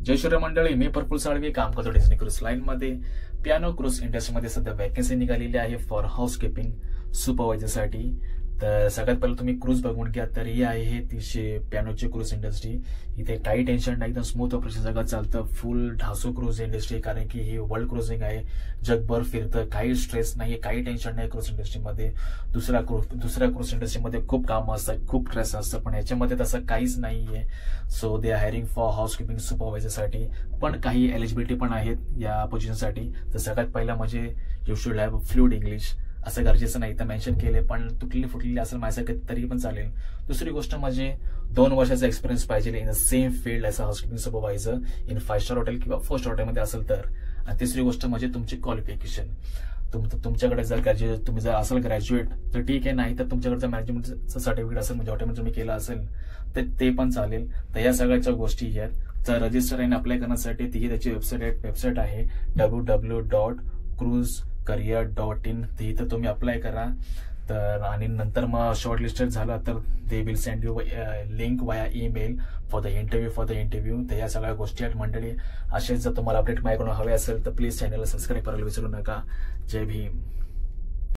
जय श्री मंडळी, मी प्रफुल्ल साळवी काम करतो डिस्नी क्रूज लाईन मध्ये. पियानो क्रूज इंडस्ट्रीमध्ये सध्या वॅकन्सी निघालेली आहे फॉर हाऊसकीपिंग सुपरवायझर साठी. तर सगळ्यात पहिलं तुम्ही क्रूज बघून घ्या. तर ही आहे हे 300 पियानोची क्रूज इंडस्ट्री. इथे काही टेन्शन नाही, एकदम स्मूथ ऑपरेशन सगळं चालतं. फुल ढासू क्रूज इंडस्ट्री, कारण की ही वर्ल्ड क्रुझिंग आहे, जगभर फिरतं. काही स्ट्रेस नाही, काही टेन्शन नाही क्रूज इंडस्ट्रीमध्ये. दुसऱ्या क्रूज इंडस्ट्रीमध्ये खूप कामं असतात, खूप स्ट्रेस असतं, पण याच्यामध्ये तसं काहीच नाहीये. So they are hiring for housekeeping supervisor साठी. पण काही एलिजिबिलिटी पण आहेत या पोझिशनसाठी. तर सगळ्यात पहिला म्हणजे you should have fluent English. असं गरजेचं नाही तर मेन्शन केले, पण तुटली फुटलेली असेल माझ्यासाठी तरी पण चालेल. दुसरी गोष्ट म्हणजे 2 वर्षाचा एक्सपिरियन्स पाहिजे in the same field as a housekeeping supervisor in 5 star hotel किंवा 4 स्टार हॉटेलमध्ये असेल तर. आणि तिसरी गोष्ट म्हणजे तुमची क्वालिफिकेशन. तुमच्याकडे जर तुम्ही जर असाल ग्रॅज्युएट तर ठीक आहे, नाही तर तुमच्याकडे जर मॅनेजमेंटचं सर्टिफिकेट असेल म्हणजे हॉटेलमध्ये तुम्ही केलं असेल तर ते पण चालेल. तर या सगळ्याच्या गोष्टी आहेत. तर रजिस्टर आणि अप्लाय करण्यासाठी ती त्याची वेबसाईट आहे www.cruisecareer.in. इथं तुम्ही अप्लाय करा. तर आणि नंतर मग शॉर्ट लिस्टेड झालं तर they will send you link वाया ईमेल फॉर द इंटरव्ह्यू. तर या सगळ्या गोष्टी आहेत मंडळी. असेच जर तुम्हाला अपडेट माझ्याकडून हवे असेल तर प्लीज चॅनलला सबस्क्राईब करायला विसरू नका. जय भीम.